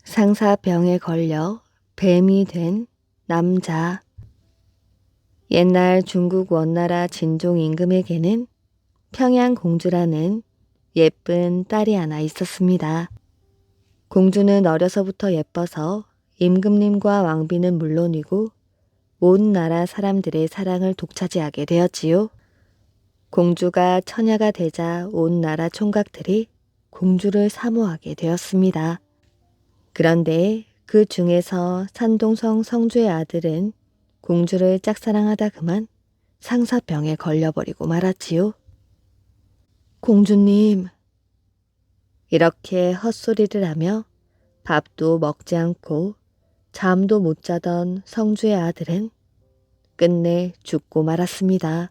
상사병에 걸려 뱀이 된 남자. 옛날 중국 원나라 진종 임금에게는 평양공주라는 예쁜 딸이 하나 있었습니다. 공주는 어려서부터 예뻐서 임금님과 왕비는 물론이고 온 나라 사람들의 사랑을 독차지하게 되었지요. 공주가 처녀가 되자 온 나라 총각들이 공주를 사모하게 되었습니다. 그런데 그 중에서 산동성 성주의 아들은 공주를 짝사랑하다 그만 상사병에 걸려버리고 말았지요. 공주님, 이렇게 헛소리를 하며 밥도 먹지 않고 잠도 못 자던 성주의 아들은 끝내 죽고 말았습니다.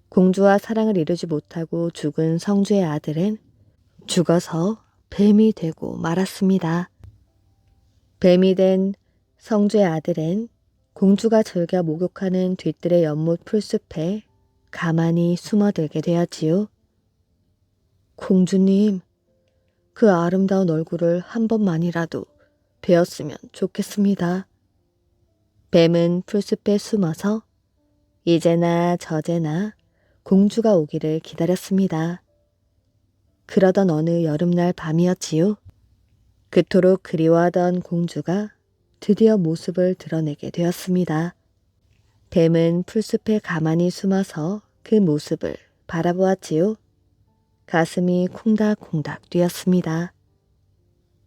공주와 사랑을 이루지 못하고 죽은 성주의 아들은 죽어서 뱀이 되고 말았습니다. 뱀이 된 성주의 아들은 공주가 즐겨 목욕하는 뒤뜰의 연못 풀숲에 가만히 숨어들게 되었지요. 공주님, 그 아름다운 얼굴을 한 번만이라도 뵈었으면 좋겠습니다. 뱀은 풀숲에 숨어서 이제나 저제나 공주가 오기를 기다렸습니다. 그러던 어느 여름날 밤이었지요. 그토록 그리워하던 공주가 드디어 모습을 드러내게 되었습니다. 뱀은 풀숲에 가만히 숨어서 그 모습을 바라보았지요. 가슴이 콩닥콩닥 뛰었습니다.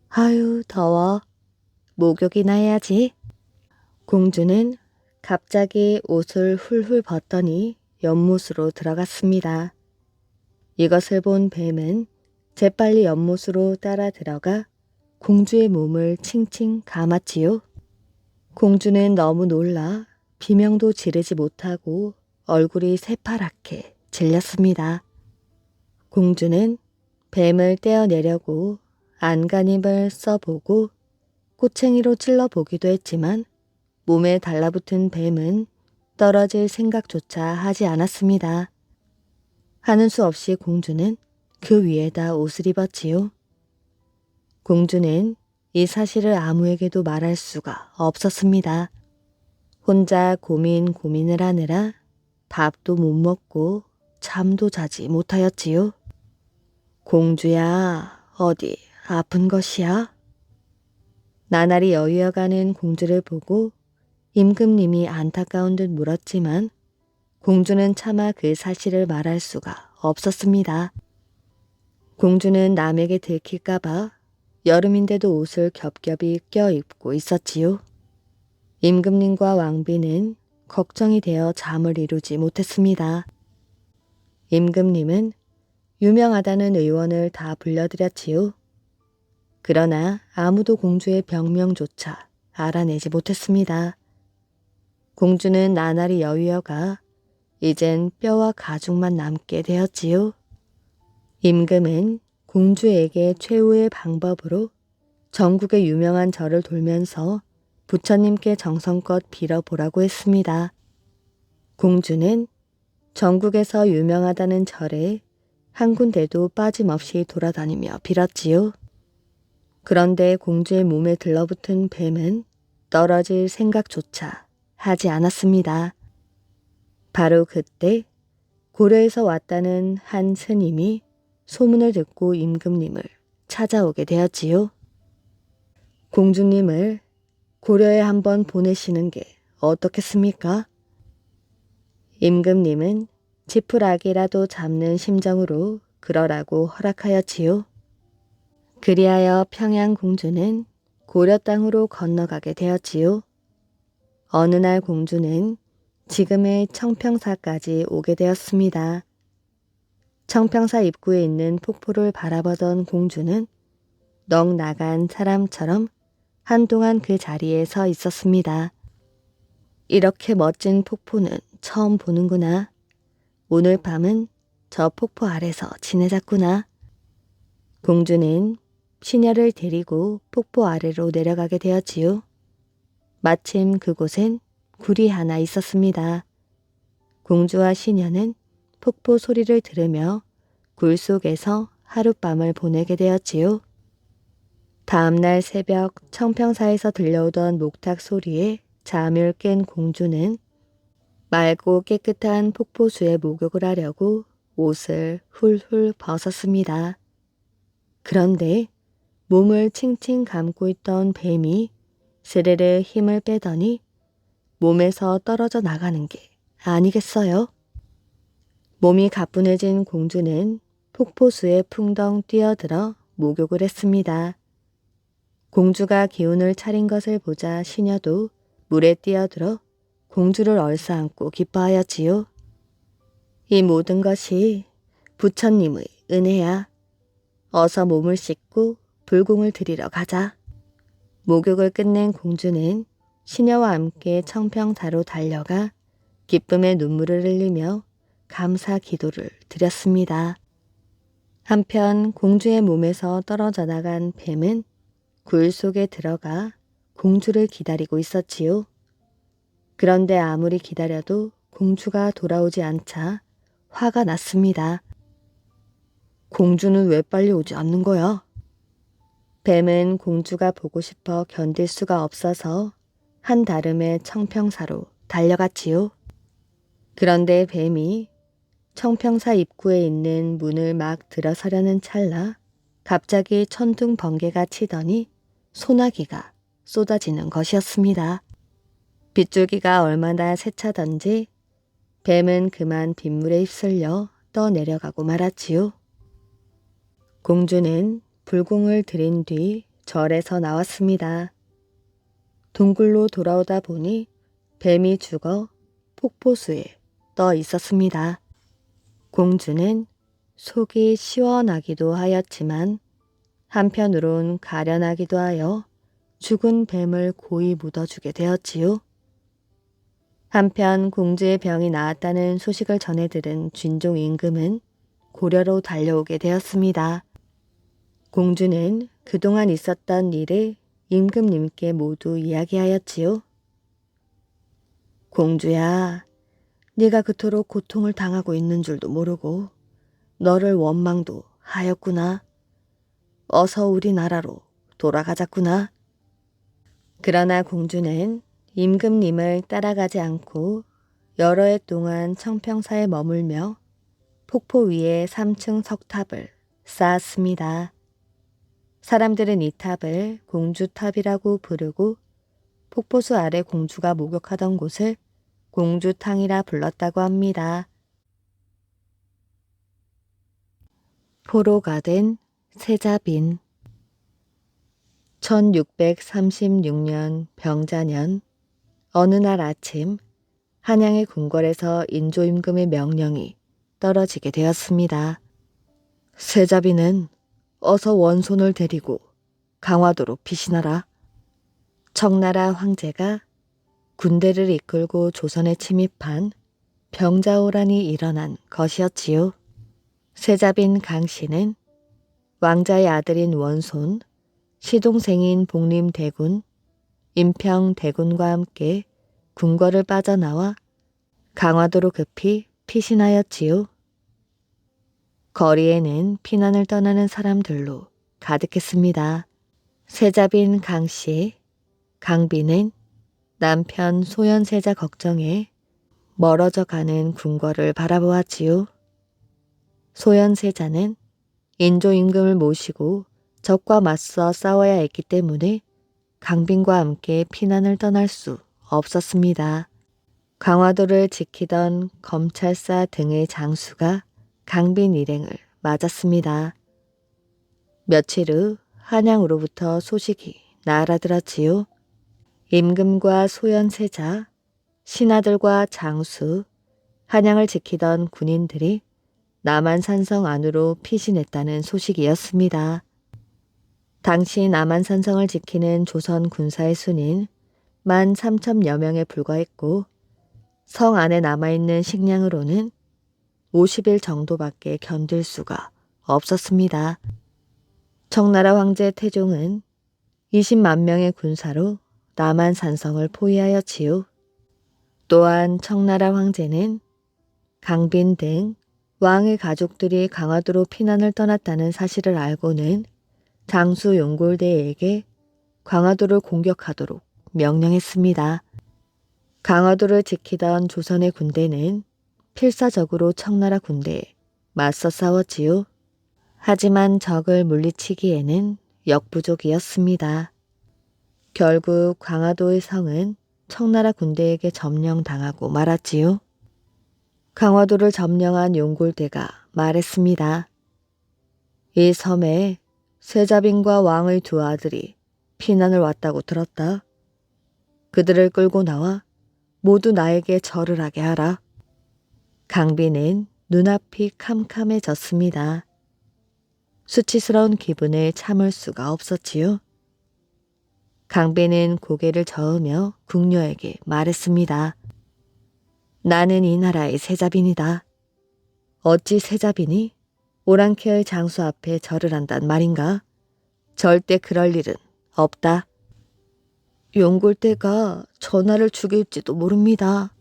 아유, 더워. 목욕이나 해야지. 공주는 갑자기 옷을 훌훌 벗더니 연못으로 들어갔습니다. 이것을 본 뱀은 재빨리 연못으로 따라 들어가 공주의 몸을 칭칭 감았지요. 공주는 너무 놀라 비명도 지르지 못하고 얼굴이 새파랗게 질렸습니다. 공주는 뱀을 떼어내려고 안간힘을 써보고 꼬챙이로 찔러보기도 했지만 몸에 달라붙은 뱀은 떨어질 생각조차 하지 않았습니다. 하는 수 없이 공주는 그 위에다 옷을 입었지요. 공주는 이 사실을 아무에게도 말할 수가 없었습니다. 혼자 고민을 하느라 밥도 못 먹고 잠도 자지 못하였지요. 공주야, 어디 아픈 것이야? 나날이 여위어가는 공주를 보고 임금님이 안타까운 듯 물었지만 공주는 차마 그 사실을 말할 수가 없었습니다. 공주는 남에게 들킬까봐 여름인데도 옷을 겹겹이 껴입고 있었지요. 임금님과 왕비는 걱정이 되어 잠을 이루지 못했습니다. 임금님은 유명하다는 의원을 다 불러들였지요. 그러나 아무도 공주의 병명조차 알아내지 못했습니다. 공주는 나날이 여위어가 이젠 뼈와 가죽만 남게 되었지요. 임금은 공주에게 최후의 방법으로 전국의 유명한 절을 돌면서 부처님께 정성껏 빌어보라고 했습니다. 공주는 전국에서 유명하다는 절에 한 군데도 빠짐없이 돌아다니며 빌었지요. 그런데 공주의 몸에 들러붙은 뱀은 떨어질 생각조차 하지 않았습니다. 바로 그때 고려에서 왔다는 한 스님이 소문을 듣고 임금님을 찾아오게 되었지요. 공주님을 고려에 한번 보내시는 게 어떻겠습니까? 임금님은 지푸라기라도 잡는 심정으로 그러라고 허락하였지요. 그리하여 평양공주는 고려 땅으로 건너가게 되었지요. 어느 날 공주는 지금의 청평사까지 오게 되었습니다. 청평사 입구에 있는 폭포를 바라보던 공주는 넋 나간 사람처럼 한동안 그 자리에 서 있었습니다. 이렇게 멋진 폭포는 처음 보는구나. 오늘 밤은 저 폭포 아래서 지내자꾸나. 공주는 시녀를 데리고 폭포 아래로 내려가게 되었지요. 마침 그곳엔 굴이 하나 있었습니다. 공주와 시녀는 폭포 소리를 들으며 굴 속에서 하룻밤을 보내게 되었지요. 다음날 새벽 청평사에서 들려오던 목탁 소리에 잠을 깬 공주는 맑고 깨끗한 폭포수에 목욕을 하려고 옷을 훌훌 벗었습니다. 그런데 몸을 칭칭 감고 있던 뱀이 스르르 힘을 빼더니 몸에서 떨어져 나가는 게 아니겠어요? 몸이 가뿐해진 공주는 폭포수에 풍덩 뛰어들어 목욕을 했습니다. 공주가 기운을 차린 것을 보자 시녀도 물에 뛰어들어 공주를 얼싸안고 기뻐하였지요. 이 모든 것이 부처님의 은혜야. 어서 몸을 씻고 불공을 드리러 가자. 목욕을 끝낸 공주는 시녀와 함께 청평사로 달려가 기쁨의 눈물을 흘리며 감사 기도를 드렸습니다. 한편 공주의 몸에서 떨어져 나간 뱀은 굴 속에 들어가 공주를 기다리고 있었지요. 그런데 아무리 기다려도 공주가 돌아오지 않자 화가 났습니다. 공주는 왜 빨리 오지 않는 거야? 뱀은 공주가 보고 싶어 견딜 수가 없어서 한다름에 청평사로 달려갔지요. 그런데 뱀이 청평사 입구에 있는 문을 막 들어서려는 찰나 갑자기 천둥 번개가 치더니 소나기가 쏟아지는 것이었습니다. 빗줄기가 얼마나 세차던지 뱀은 그만 빗물에 휩쓸려 떠내려가고 말았지요. 공주는 불공을 들인 뒤 절에서 나왔습니다. 동굴로 돌아오다 보니 뱀이 죽어 폭포수에 떠 있었습니다. 공주는 속이 시원하기도 하였지만 한편으론 가련하기도 하여 죽은 뱀을 고이 묻어주게 되었지요. 한편 공주의 병이 나았다는 소식을 전해 들은 진종 임금은 고려로 달려오게 되었습니다. 공주는 그동안 있었던 일을 임금님께 모두 이야기하였지요. 공주야, 네가 그토록 고통을 당하고 있는 줄도 모르고 너를 원망도 하였구나. 어서 우리나라로 돌아가자꾸나. 그러나 공주는 임금님을 따라가지 않고 여러 해 동안 청평사에 머물며 폭포 위에 3층 석탑을 쌓았습니다. 사람들은 이 탑을 공주탑이라고 부르고 폭포수 아래 공주가 목욕하던 곳을 공주탕이라 불렀다고 합니다. 포로가 된 세자빈. 1636년 병자년 어느 날 아침 한양의 궁궐에서 인조임금의 명령이 떨어지게 되었습니다. 세자빈은 어서 원손을 데리고 강화도로 피신하라. 청나라 황제가 군대를 이끌고 조선에 침입한 병자호란이 일어난 것이었지요. 세자빈 강씨는 왕자의 아들인 원손, 시동생인 복림대군, 임평대군과 함께 궁궐을 빠져나와 강화도로 급히 피신하였지요. 거리에는 피난을 떠나는 사람들로 가득했습니다. 세자빈 강씨, 강비는 남편 소현세자 걱정에 멀어져 가는 궁궐을 바라보았지요. 소현세자는 인조임금을 모시고 적과 맞서 싸워야 했기 때문에 강빈과 함께 피난을 떠날 수 없었습니다. 강화도를 지키던 검찰사 등의 장수가 강빈 일행을 맞았습니다. 며칠 후 한양으로부터 소식이 날아들었지요. 임금과 소현세자, 신하들과 장수, 한양을 지키던 군인들이 남한산성 안으로 피신했다는 소식이었습니다. 당시 남한산성을 지키는 조선 군사의 수는 13,000여 명에 불과했고 성 안에 남아있는 식량으로는 50일 정도밖에 견딜 수가 없었습니다. 청나라 황제 태종은 20만 명의 군사로 남한산성을 포위하였지요. 또한 청나라 황제는 강빈 등 왕의 가족들이 강화도로 피난을 떠났다는 사실을 알고는 장수 용골대에게 강화도를 공격하도록 명령했습니다. 강화도를 지키던 조선의 군대는 필사적으로 청나라 군대에 맞서 싸웠지요. 하지만 적을 물리치기에는 역부족이었습니다. 결국 강화도의 성은 청나라 군대에게 점령당하고 말았지요. 강화도를 점령한 용골대가 말했습니다. 이 섬에 세자빈과 왕의 두 아들이 피난을 왔다고 들었다. 그들을 끌고 나와 모두 나에게 절을 하게 하라. 강빈은 눈앞이 캄캄해졌습니다. 수치스러운 기분을 참을 수가 없었지요. 강빈은 고개를 저으며 궁녀에게 말했습니다. 나는 이 나라의 세자빈이다. 어찌 세자빈이 오랑캐의 장수 앞에 절을 한단 말인가? 절대 그럴 일은 없다. 용골대가 전하를 죽일지도 모릅니다.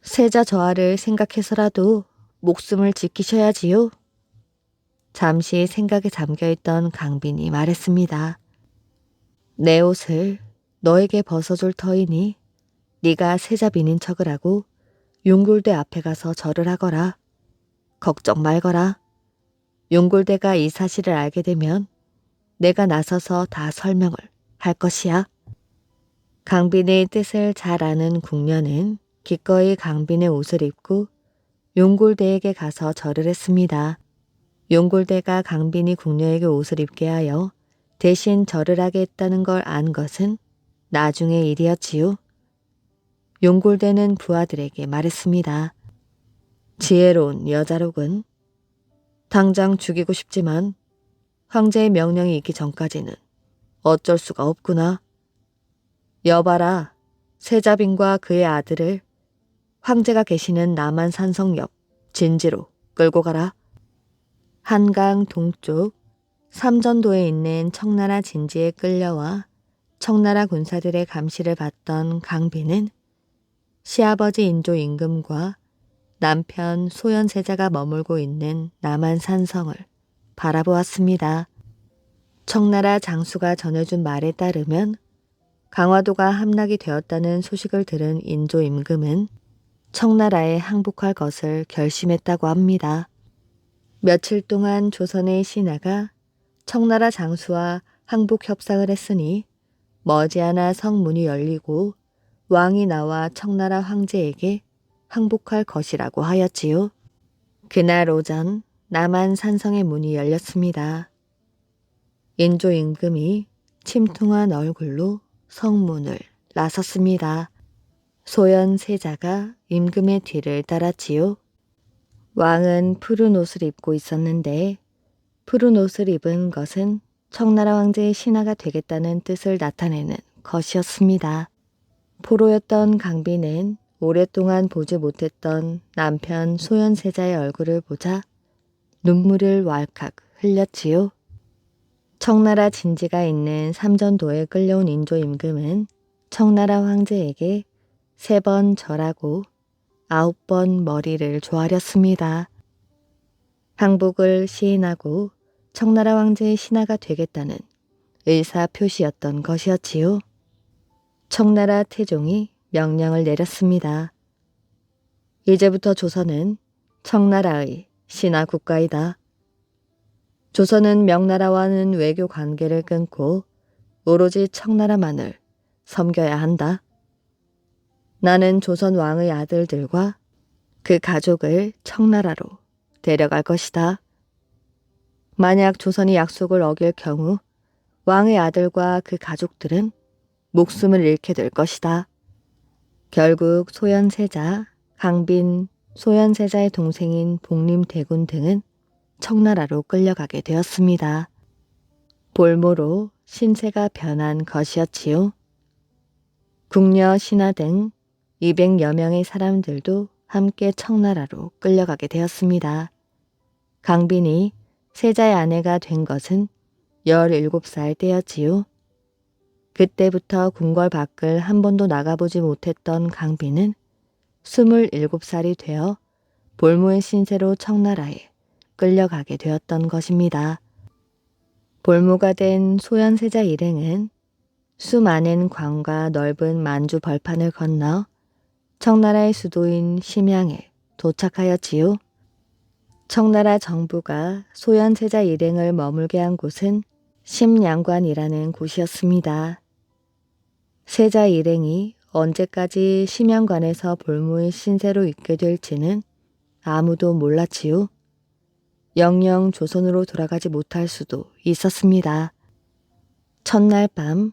세자 저하를 생각해서라도 목숨을 지키셔야지요. 잠시 생각에 잠겨있던 강빈이 말했습니다. 내 옷을 너에게 벗어줄 터이니 네가 세자빈인 척을 하고 용골대 앞에 가서 절을 하거라. 걱정 말거라. 용골대가 이 사실을 알게 되면 내가 나서서 다 설명을 할 것이야. 강빈의 뜻을 잘 아는 궁녀는 기꺼이 강빈의 옷을 입고 용골대에게 가서 절을 했습니다. 용골대가 강빈이 궁녀에게 옷을 입게 하여 대신 절을 하게 했다는 걸 안 것은 나중의 일이었지요. 용골대는 부하들에게 말했습니다. 지혜로운 여자로군. 당장 죽이고 싶지만 황제의 명령이 있기 전까지는 어쩔 수가 없구나. 여봐라, 세자빈과 그의 아들을 황제가 계시는 남한 산성 옆 진지로 끌고 가라. 한강 동쪽 삼전도에 있는 청나라 진지에 끌려와 청나라 군사들의 감시를 받던 강빈은 시아버지 인조 임금과 남편 소현세자가 머물고 있는 남한 산성을 바라보았습니다. 청나라 장수가 전해준 말에 따르면 강화도가 함락이 되었다는 소식을 들은 인조 임금은 청나라에 항복할 것을 결심했다고 합니다. 며칠 동안 조선의 신하가 청나라 장수와 항복 협상을 했으니 머지않아 성문이 열리고 왕이 나와 청나라 황제에게 항복할 것이라고 하였지요. 그날 오전 남한 산성의 문이 열렸습니다. 인조 임금이 침통한 얼굴로 성문을 나섰습니다. 소현세자가 임금의 뒤를 따랐지요. 왕은 푸른 옷을 입고 있었는데 푸른 옷을 입은 것은 청나라 황제의 신하가 되겠다는 뜻을 나타내는 것이었습니다. 포로였던 강빈은 오랫동안 보지 못했던 남편 소현세자의 얼굴을 보자 눈물을 왈칵 흘렸지요. 청나라 진지가 있는 삼전도에 끌려온 인조 임금은 청나라 황제에게 3번 절하고 9번 머리를 조아렸습니다. 항복을 시인하고 청나라 황제의 신하가 되겠다는 의사 표시였던 것이었지요. 청나라 태종이 명령을 내렸습니다. 이제부터 조선은 청나라의 신하 국가이다. 조선은 명나라와는 외교 관계를 끊고 오로지 청나라만을 섬겨야 한다. 나는 조선 왕의 아들들과 그 가족을 청나라로 데려갈 것이다. 만약 조선이 약속을 어길 경우 왕의 아들과 그 가족들은 목숨을 잃게 될 것이다. 결국 소현세자, 강빈, 소현세자의 동생인 복림대군 등은 청나라로 끌려가게 되었습니다. 볼모로 신세가 변한 것이었지요. 궁녀, 신하 등 200여 명의 사람들도 함께 청나라로 끌려가게 되었습니다. 강빈이 세자의 아내가 된 것은 17살 때였지요. 그때부터 궁궐 밖을 한 번도 나가보지 못했던 강빈은 27살이 되어 볼모의 신세로 청나라에 끌려가게 되었던 것입니다. 볼모가 된 소현세자 일행은 수많은 광과 넓은 만주 벌판을 건너 청나라의 수도인 심양에 도착하였지요. 청나라 정부가 소현세자 일행을 머물게 한 곳은 심양관이라는 곳이었습니다. 세자 일행이 언제까지 심양관에서 볼모의 신세로 있게 될지는 아무도 몰랐지요. 영영 조선으로 돌아가지 못할 수도 있었습니다. 첫날 밤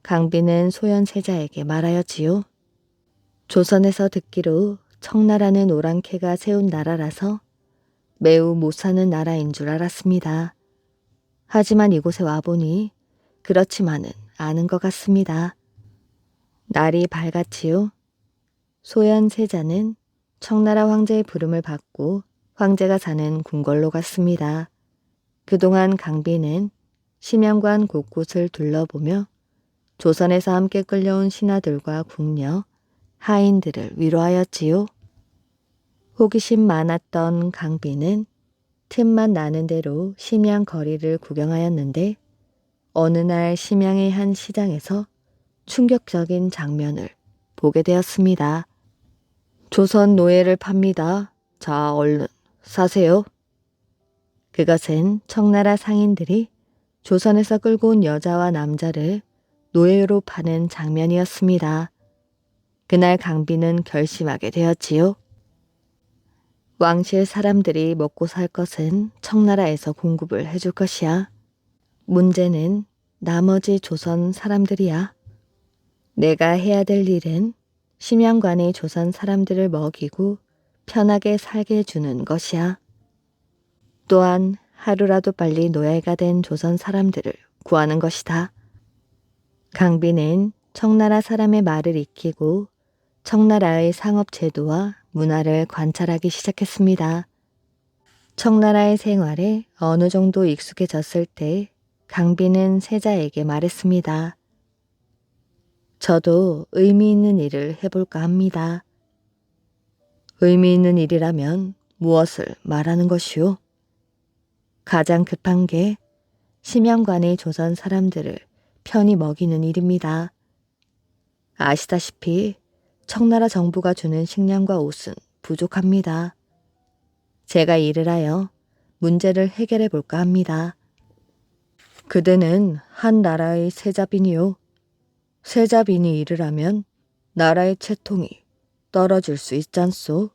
강비는 소현세자에게 말하였지요. 조선에서 듣기로 청나라는 오랑캐가 세운 나라라서 매우 못 사는 나라인 줄 알았습니다. 하지만 이곳에 와보니 그렇지만은 않은 것 같습니다. 날이 밝았지요. 소현세자는 청나라 황제의 부름을 받고 황제가 사는 궁궐로 갔습니다. 그동안 강비는 심양관 곳곳을 둘러보며 조선에서 함께 끌려온 신하들과 궁녀, 하인들을 위로하였지요. 호기심 많았던 강비는 틈만 나는 대로 심양 거리를 구경하였는데 어느 날 심양의 한 시장에서 충격적인 장면을 보게 되었습니다. 조선 노예를 팝니다. 자, 얼른 사세요. 그것은 청나라 상인들이 조선에서 끌고 온 여자와 남자를 노예로 파는 장면이었습니다. 그날 강비는 결심하게 되었지요. 왕실 사람들이 먹고 살 것은 청나라에서 공급을 해줄 것이야. 문제는 나머지 조선 사람들이야. 내가 해야 될 일은 심양관의 조선 사람들을 먹이고 편하게 살게 해주는 것이야. 또한 하루라도 빨리 노예가 된 조선 사람들을 구하는 것이다. 강비는 청나라 사람의 말을 익히고 청나라의 상업 제도와 문화를 관찰하기 시작했습니다. 청나라의 생활에 어느 정도 익숙해졌을 때 강비는 세자에게 말했습니다. 저도 의미 있는 일을 해볼까 합니다. 의미 있는 일이라면 무엇을 말하는 것이오? 가장 급한 게 심양관의 조선 사람들을 편히 먹이는 일입니다. 아시다시피 청나라 정부가 주는 식량과 옷은 부족합니다. 제가 일을 하여 문제를 해결해 볼까 합니다. 그대는 한 나라의 세자빈이요. 세자빈이 일을 하면 나라의 채통이 떨어질 수 있잖소.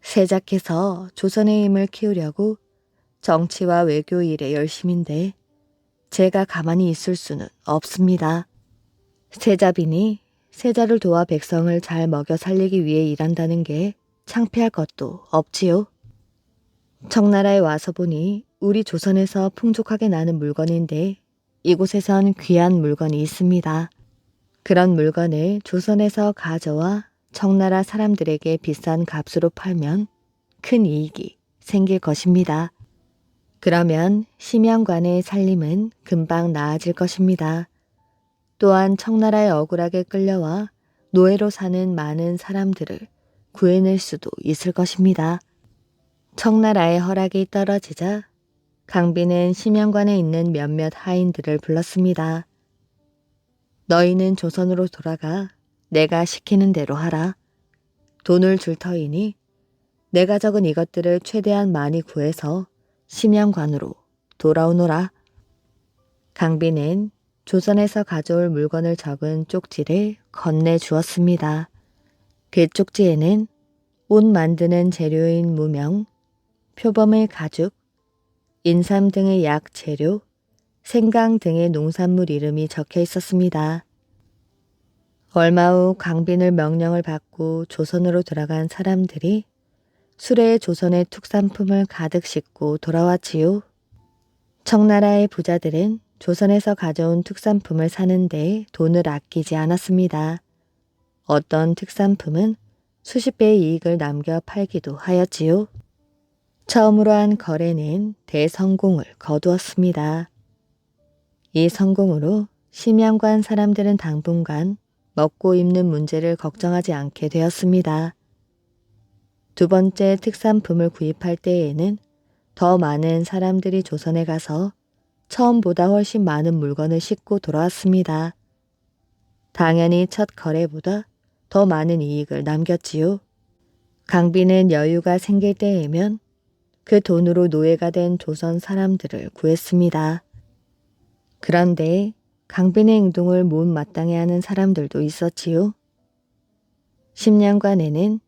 세자께서 조선의 힘을 키우려고 정치와 외교 일에 열심인데 제가 가만히 있을 수는 없습니다. 세자빈이 세자를 도와 백성을 잘 먹여 살리기 위해 일한다는 게 창피할 것도 없지요. 청나라에 와서 보니 우리 조선에서 풍족하게 나는 물건인데 이곳에선 귀한 물건이 있습니다. 그런 물건을 조선에서 가져와 청나라 사람들에게 비싼 값으로 팔면 큰 이익이 생길 것입니다. 그러면 심양관의 살림은 금방 나아질 것입니다. 또한 청나라에 억울하게 끌려와 노예로 사는 많은 사람들을 구해낼 수도 있을 것입니다. 청나라의 허락이 떨어지자 강비는 심양관에 있는 몇몇 하인들을 불렀습니다. 너희는 조선으로 돌아가 내가 시키는 대로 하라. 돈을 줄 터이니 내가 적은 이것들을 최대한 많이 구해서 심양관으로 돌아오너라. 강비는 조선에서 가져올 물건을 적은 쪽지를 건네주었습니다. 그 쪽지에는 옷 만드는 재료인 무명, 표범의 가죽, 인삼 등의 약 재료, 생강 등의 농산물 이름이 적혀 있었습니다. 얼마 후 강빈을 명령을 받고 조선으로 들어간 사람들이 수레에 조선의 특산품을 가득 싣고 돌아왔지요. 청나라의 부자들은 조선에서 가져온 특산품을 사는데 돈을 아끼지 않았습니다. 어떤 특산품은 수십 배의 이익을 남겨 팔기도 하였지요. 처음으로 한 거래는 대성공을 거두었습니다. 이 성공으로 심양관 사람들은 당분간 먹고 입는 문제를 걱정하지 않게 되었습니다. 두 번째 특산품을 구입할 때에는 더 많은 사람들이 조선에 가서 처음보다 훨씬 많은 물건을 싣고 돌아왔습니다. 당연히 첫 거래보다 더 많은 이익을 남겼지요. 강비는 여유가 생길 때에면 그 돈으로 노예가 된 조선 사람들을 구했습니다. 그런데 강빈의 행동을 못마땅해 하는 사람들도 있었지요. 심양관에는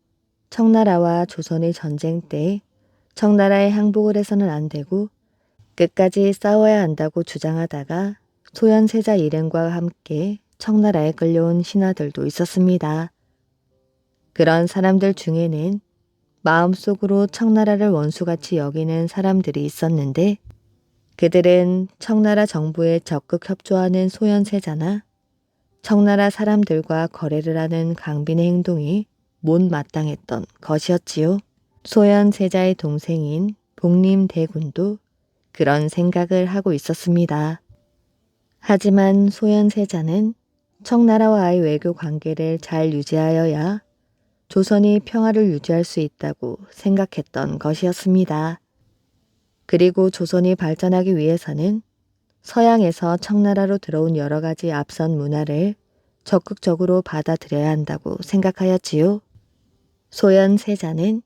청나라와 조선의 전쟁 때 청나라에 항복을 해서는 안 되고 끝까지 싸워야 한다고 주장하다가 소현세자 일행과 함께 청나라에 끌려온 신하들도 있었습니다. 그런 사람들 중에는 마음속으로 청나라를 원수같이 여기는 사람들이 있었는데 그들은 청나라 정부에 적극 협조하는 소현세자나 청나라 사람들과 거래를 하는 강빈의 행동이 못마땅했던 것이었지요. 소현세자의 동생인 복림대군도 그런 생각을 하고 있었습니다. 하지만 소현세자는 청나라와의 외교 관계를 잘 유지하여야 조선이 평화를 유지할 수 있다고 생각했던 것이었습니다. 그리고 조선이 발전하기 위해서는 서양에서 청나라로 들어온 여러 가지 앞선 문화를 적극적으로 받아들여야 한다고 생각하였지요. 소현세자는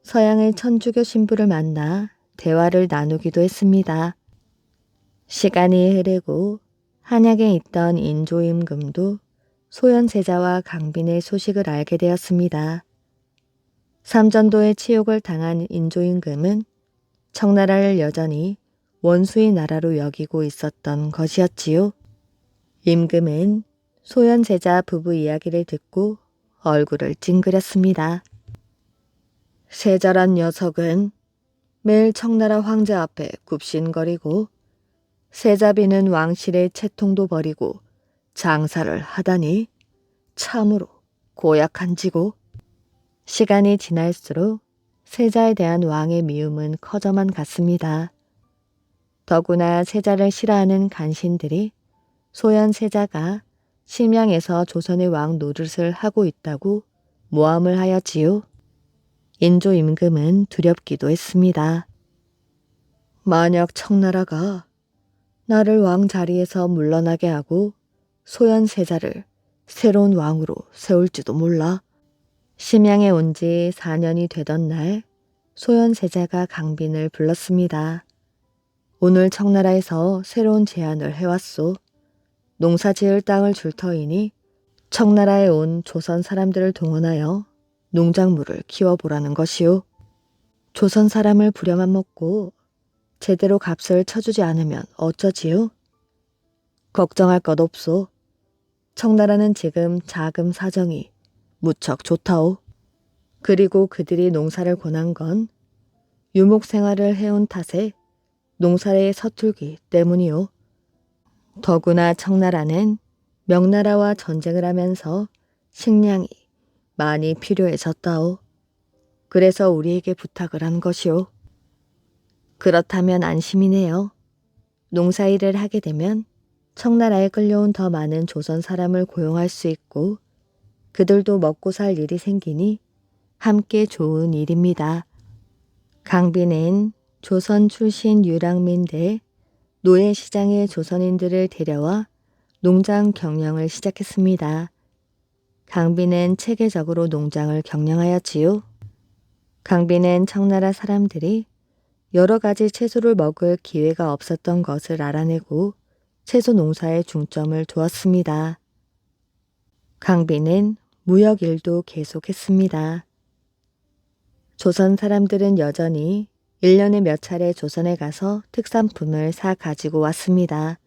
서양의 천주교 신부를 만나 대화를 나누기도 했습니다. 시간이 흐르고 한양에 있던 인조임금도 소현세자와 강빈의 소식을 알게 되었습니다. 삼전도의 치욕을 당한 인조임금은 청나라를 여전히 원수의 나라로 여기고 있었던 것이었지요. 임금은 소현세자 부부 이야기를 듣고 얼굴을 찡그렸습니다. 세자란 녀석은 매일 청나라 황제 앞에 굽신거리고 세자비는 왕실의 채통도 버리고 장사를 하다니 참으로 고약한지고. 시간이 지날수록 세자에 대한 왕의 미움은 커져만 갔습니다. 더구나 세자를 싫어하는 간신들이 소현세자가 심양에서 조선의 왕 노릇을 하고 있다고 모함을 하였지요. 인조 임금은 두렵기도 했습니다. 만약 청나라가 나를 왕 자리에서 물러나게 하고 소현세자를 새로운 왕으로 세울지도 몰라. 심양에 온 지 4년이 되던 날 소현세자가 강빈을 불렀습니다. 오늘 청나라에서 새로운 제안을 해왔소. 농사 지을 땅을 줄 터이니 청나라에 온 조선 사람들을 동원하여 농작물을 키워보라는 것이오. 조선 사람을 부려만 먹고 제대로 값을 쳐주지 않으면 어쩌지요? 걱정할 것 없소. 청나라는 지금 자금 사정이 무척 좋다오. 그리고 그들이 농사를 권한 건 유목 생활을 해온 탓에 농사에 서툴기 때문이오. 더구나 청나라는 명나라와 전쟁을 하면서 식량이 많이 필요해졌다오. 그래서 우리에게 부탁을 한 것이오. 그렇다면 안심이네요. 농사일을 하게 되면 청나라에 끌려온 더 많은 조선 사람을 고용할 수 있고 그들도 먹고 살 일이 생기니 함께 좋은 일입니다. 강빈은 조선 출신 유랑민대 노예시장의 조선인들을 데려와 농장 경영을 시작했습니다. 강빈은 체계적으로 농장을 경영하였지요. 강빈은 청나라 사람들이 여러 가지 채소를 먹을 기회가 없었던 것을 알아내고 채소 농사에 중점을 두었습니다. 강빈은 무역 일도 계속했습니다. 조선 사람들은 여전히 1년에 몇 차례 조선에 가서 특산품을 사 가지고 왔습니다.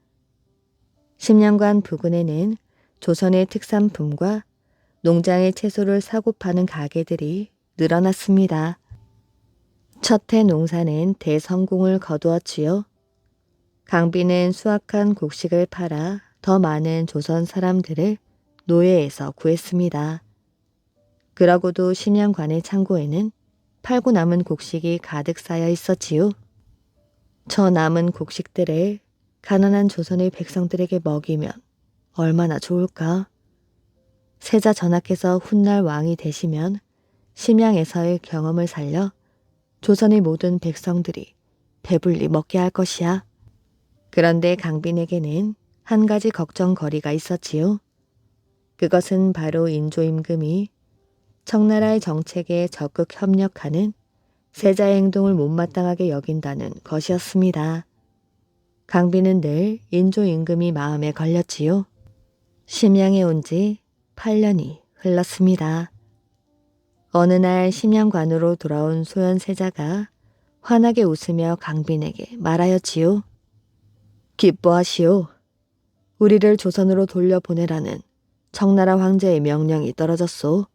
10년간 부근에는 조선의 특산품과 농장의 채소를 사고 파는 가게들이 늘어났습니다. 첫 해 농사는 대성공을 거두었지요. 강빈은 수확한 곡식을 팔아 더 많은 조선 사람들을 노예에서 구했습니다. 그러고도 심양관의 창고에는 팔고 남은 곡식이 가득 쌓여 있었지요. 저 남은 곡식들을 가난한 조선의 백성들에게 먹이면 얼마나 좋을까? 세자 전하께서 훗날 왕이 되시면 심양에서의 경험을 살려 조선의 모든 백성들이 배불리 먹게 할 것이야. 그런데 강빈에게는 한 가지 걱정거리가 있었지요. 그것은 바로 인조임금이 청나라의 정책에 적극 협력하는 세자의 행동을 못마땅하게 여긴다는 것이었습니다. 강빈은 늘 인조임금이 마음에 걸렸지요. 심양에 온 지 8년이 흘렀습니다. 어느 날 심양관으로 돌아온 소현세자가 환하게 웃으며 강빈에게 말하였지요. 기뻐하시오. 우리를 조선으로 돌려보내라는 청나라 황제의 명령이 떨어졌소.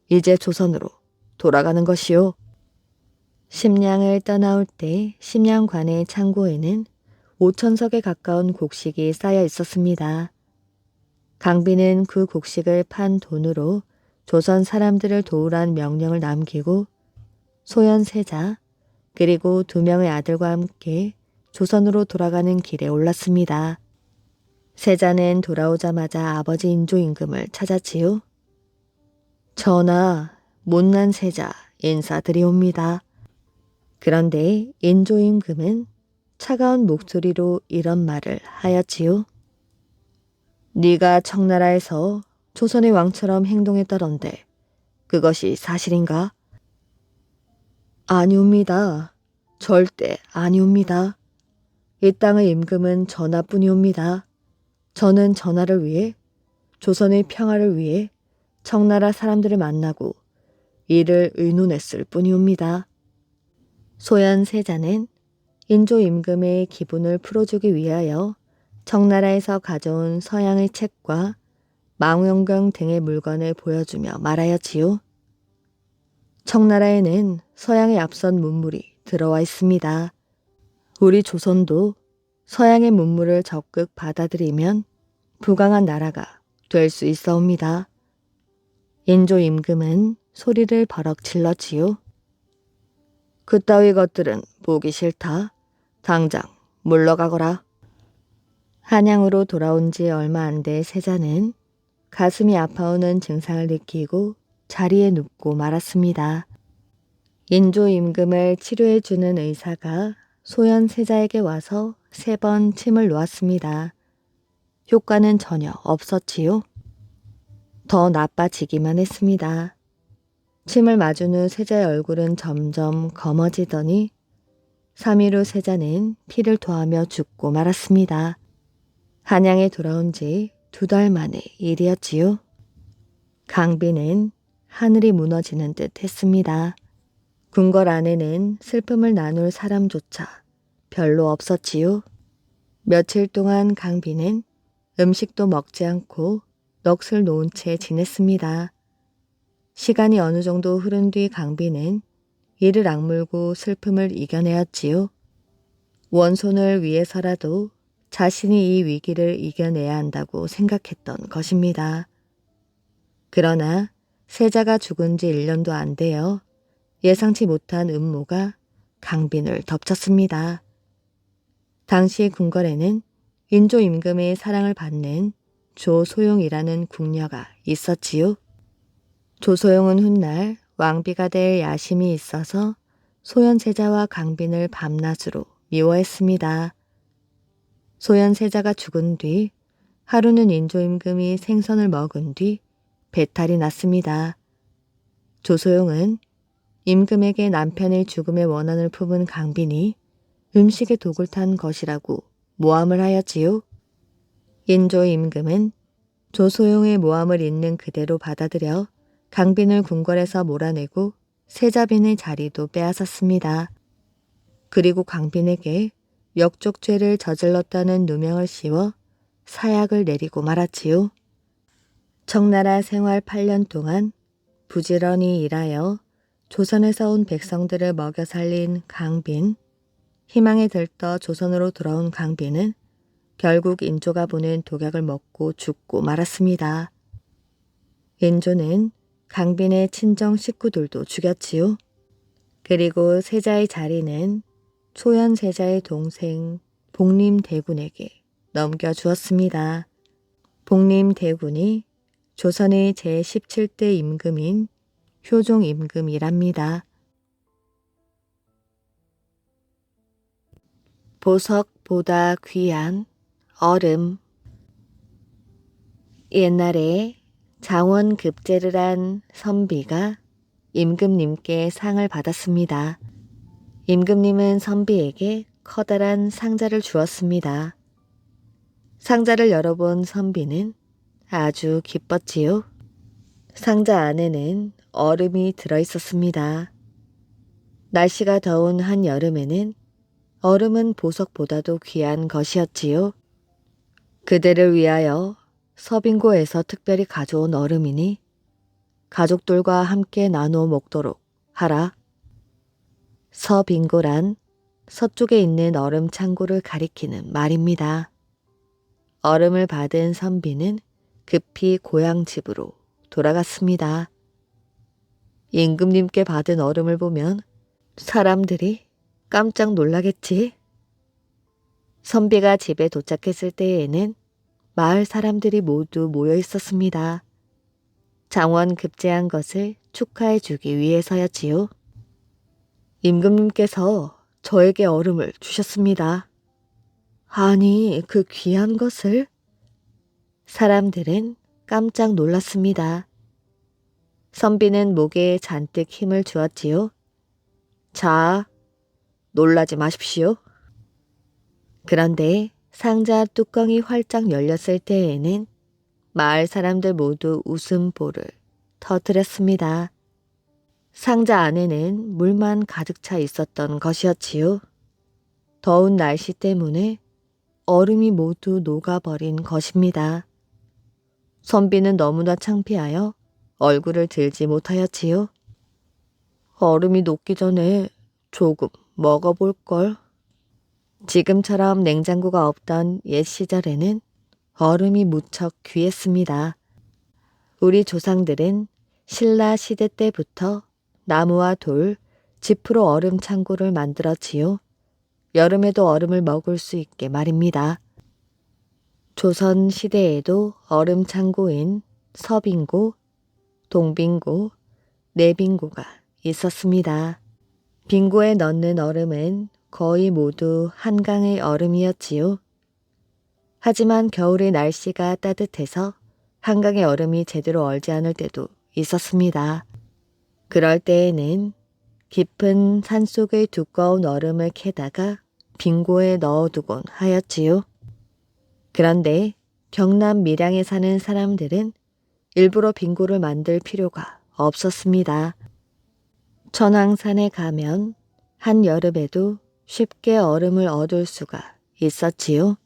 이제 조선으로 돌아가는 것이오. 심양을 떠나올 때 심양관의 창고에는 5,000석에 가까운 곡식이 쌓여 있었습니다. 강빈은 그 곡식을 판 돈으로 조선 사람들을 도우란 명령을 남기고 소현세자 그리고 2명의 아들과 함께 조선으로 돌아가는 길에 올랐습니다. 세자는 돌아오자마자 아버지 인조임금을 찾았지요. 전하, 못난 세자 인사드리옵니다. 그런데 인조임금은 차가운 목소리로 이런 말을 하였지요. 네가 청나라에서 조선의 왕처럼 행동했다던데 그것이 사실인가? 아니옵니다. 절대 아니옵니다. 이 땅의 임금은 전하뿐이옵니다. 저는 전하를 위해 조선의 평화를 위해 청나라 사람들을 만나고 이를 의논했을 뿐이옵니다. 소현세자는 인조임금의 기분을 풀어주기 위하여 청나라에서 가져온 서양의 책과 망원경 등의 물건을 보여주며 말하였지요. 청나라에는 서양의 앞선 문물이 들어와 있습니다. 우리 조선도 서양의 문물을 적극 받아들이면 부강한 나라가 될 수 있사옵니다. 인조임금은 소리를 버럭 질렀지요. 그따위 것들은 보기 싫다. 당장 물러가거라. 한양으로 돌아온 지 얼마 안 돼 세자는 가슴이 아파오는 증상을 느끼고 자리에 눕고 말았습니다. 인조임금을 치료해주는 의사가 소현세자에게 와서 3번 침을 놓았습니다. 효과는 전혀 없었지요. 더 나빠지기만 했습니다. 침을 맞은 후 세자의 얼굴은 점점 검어지더니 3일 후 세자는 피를 토하며 죽고 말았습니다. 한양에 돌아온 지 2달 만의 일이었지요. 강빈은 하늘이 무너지는 듯 했습니다. 궁궐 안에는 슬픔을 나눌 사람조차 별로 없었지요. 며칠 동안 강빈은 음식도 먹지 않고 넋을 놓은 채 지냈습니다. 시간이 어느 정도 흐른 뒤 강빈은 이를 악물고 슬픔을 이겨내었지요. 원손을 위해서라도 자신이 이 위기를 이겨내야 한다고 생각했던 것입니다. 그러나 세자가 죽은 지 1년도 안 되어 예상치 못한 음모가 강빈을 덮쳤습니다. 당시 궁궐에는 인조임금의 사랑을 받는 조소용이라는 궁녀가 있었지요. 조소용은 훗날 왕비가 될 야심이 있어서 소현세자와 강빈을 밤낮으로 미워했습니다. 소현세자가 죽은 뒤 하루는 인조임금이 생선을 먹은 뒤 배탈이 났습니다. 조소용은 임금에게 남편의 죽음의 원한을 품은 강빈이 음식에 독을 탄 것이라고 모함을 하였지요. 인조임금은 조소용의 모함을 있는 그대로 받아들여 강빈을 궁궐에서 몰아내고 세자빈의 자리도 빼앗았습니다. 그리고 강빈에게 역족죄를 저질렀다는 누명을 씌워 사약을 내리고 말았지요. 청나라 생활 8년 동안 부지런히 일하여 조선에서 온 백성들을 먹여 살린 강빈, 희망에 들떠 조선으로 돌아온 강빈은 결국 인조가 보낸 독약을 먹고 죽고 말았습니다. 인조는 강빈의 친정 식구들도 죽였지요. 그리고 세자의 자리는 소현세자의 동생 복림대군에게 넘겨주었습니다. 복림대군이 조선의 제17대 임금인 효종임금이랍니다. 보석 보다 귀한 얼음. 옛날에 장원급제를 한 선비가 임금님께 상을 받았습니다. 임금님은 선비에게 커다란 상자를 주었습니다. 상자를 열어본 선비는 아주 기뻤지요. 상자 안에는 얼음이 들어있었습니다. 날씨가 더운 한여름에는 얼음은 보석보다도 귀한 것이었지요. 그대를 위하여 서빙고에서 특별히 가져온 얼음이니 가족들과 함께 나누어 먹도록 하라. 서빙고란 서쪽에 있는 얼음 창고를 가리키는 말입니다. 얼음을 받은 선비는 급히 고향 집으로 돌아갔습니다. 임금님께 받은 얼음을 보면 사람들이 깜짝 놀라겠지. 선비가 집에 도착했을 때에는 마을 사람들이 모두 모여 있었습니다. 장원급제한 것을 축하해 주기 위해서였지요. 임금님께서 저에게 얼음을 주셨습니다. 아니, 그 귀한 것을? 사람들은 깜짝 놀랐습니다. 선비는 목에 잔뜩 힘을 주었지요. 자, 놀라지 마십시오. 그런데 상자 뚜껑이 활짝 열렸을 때에는 마을 사람들 모두 웃음보를 터뜨렸습니다. 상자 안에는 물만 가득 차 있었던 것이었지요. 더운 날씨 때문에 얼음이 모두 녹아버린 것입니다. 선비는 너무나 창피하여 얼굴을 들지 못하였지요. 얼음이 녹기 전에 조금 먹어볼걸. 지금처럼 냉장고가 없던 옛 시절에는 얼음이 무척 귀했습니다. 우리 조상들은 신라 시대 때부터 나무와 돌, 짚으로 얼음 창고를 만들었지요. 여름에도 얼음을 먹을 수 있게 말입니다. 조선 시대에도 얼음 창고인 서빙고, 동빙고, 내빙고가 있었습니다. 빙고에 넣는 얼음은 거의 모두 한강의 얼음이었지요. 하지만 겨울의 날씨가 따뜻해서 한강의 얼음이 제대로 얼지 않을 때도 있었습니다. 그럴 때에는 깊은 산속의 두꺼운 얼음을 캐다가 빙고에 넣어두곤 하였지요. 그런데 경남 밀양에 사는 사람들은 일부러 빙고를 만들 필요가 없었습니다. 천왕산에 가면 한여름에도 쉽게 얼음을 얻을 수가 있었지요.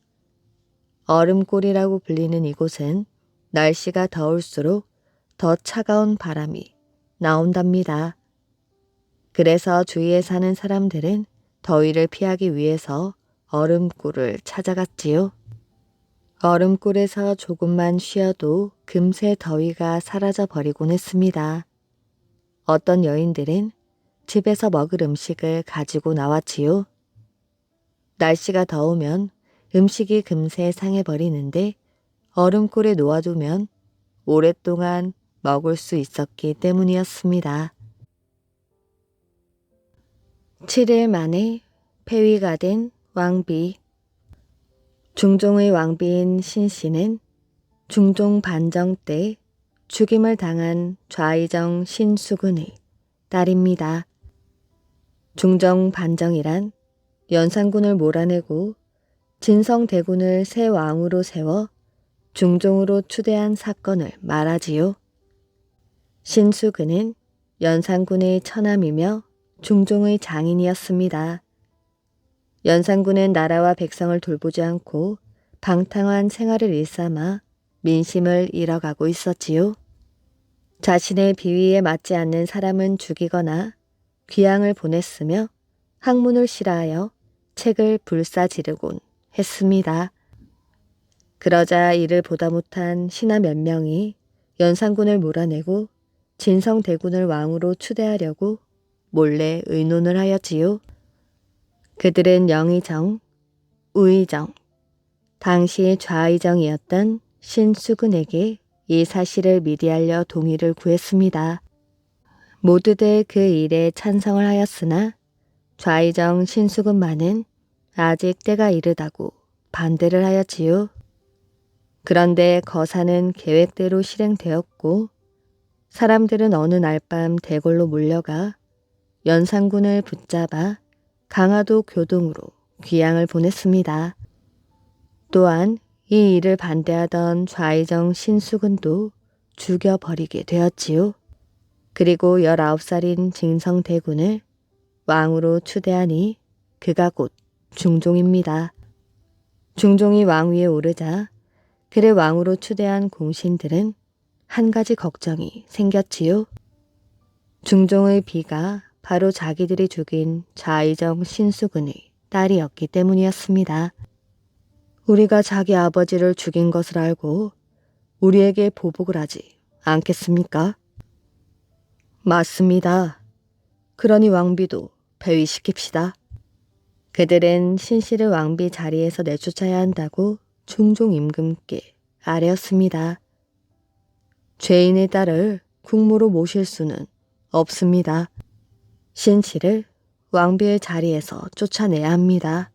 얼음골이라고 불리는 이곳은 날씨가 더울수록 더 차가운 바람이 나온답니다. 그래서 주위에 사는 사람들은 더위를 피하기 위해서 얼음골을 찾아갔지요. 얼음골에서 조금만 쉬어도 금세 더위가 사라져 버리곤 했습니다. 어떤 여인들은 집에서 먹을 음식을 가지고 나왔지요. 날씨가 더우면 음식이 금세 상해버리는데 얼음골에 놓아두면 오랫동안 먹을 수 있었기 때문이었습니다. 7일 만에 폐위가 된 왕비. 중종의 왕비인 신씨는 중종 반정 때 죽임을 당한 좌이정 신수군의 딸입니다. 중종 반정이란 연산군을 몰아내고 진성대군을 새 왕으로 세워 중종으로 추대한 사건을 말하지요. 신수군은 연산군의 처남이며 중종의 장인이었습니다. 연산군은 나라와 백성을 돌보지 않고 방탕한 생활을 일삼아 민심을 잃어가고 있었지요. 자신의 비위에 맞지 않는 사람은 죽이거나 귀양을 보냈으며 학문을 싫어하여 책을 불사지르곤 했습니다. 그러자 이를 보다 못한 신하 몇 명이 연산군을 몰아내고 진성대군을 왕으로 추대하려고 몰래 의논을 하였지요. 그들은 영의정, 우의정, 당시 좌의정이었던 신수군에게 이 사실을 미리 알려 동의를 구했습니다. 모두들 그 일에 찬성을 하였으나 좌의정 신수군만은 아직 때가 이르다고 반대를 하였지요. 그런데 거사는 계획대로 실행되었고 사람들은 어느 날 밤 대궐로 몰려가 연산군을 붙잡아 강화도 교동으로 귀양을 보냈습니다. 또한 이 일을 반대하던 좌의정 신수군도 죽여버리게 되었지요. 그리고 19살인 징성대군을 왕으로 추대하니 그가 곧 중종입니다. 중종이 왕위에 오르자 그를 왕으로 추대한 공신들은 한 가지 걱정이 생겼지요. 중종의 비가 바로 자기들이 죽인 좌의정 신수군의 딸이었기 때문이었습니다. 우리가 자기 아버지를 죽인 것을 알고 우리에게 보복을 하지 않겠습니까? 맞습니다. 그러니 왕비도 배위시킵시다. 그들은 신씨를 왕비 자리에서 내쫓아야 한다고 중종 임금께 아뢰었습니다. 죄인의 딸을 국무로 모실 수는 없습니다. 신씨를 왕비의 자리에서 쫓아내야 합니다.